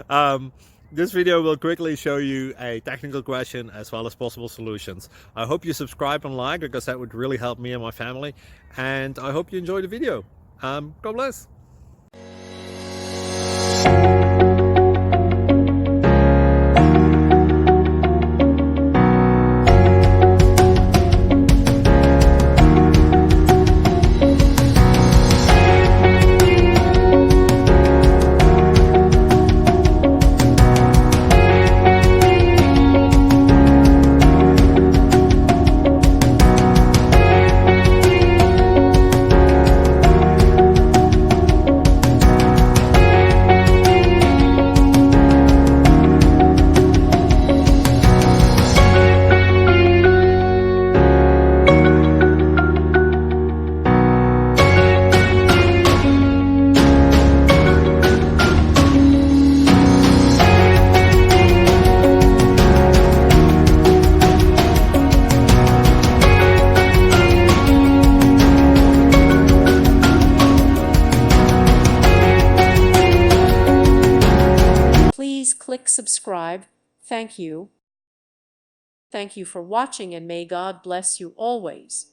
um, this video will quickly show you a technical question as well as possible solutions. I hope you subscribe and like, because that would really help me and my family. And I hope you enjoy the video. God bless. Please click subscribe. Thank you. Thank you for watching, and may God bless you always.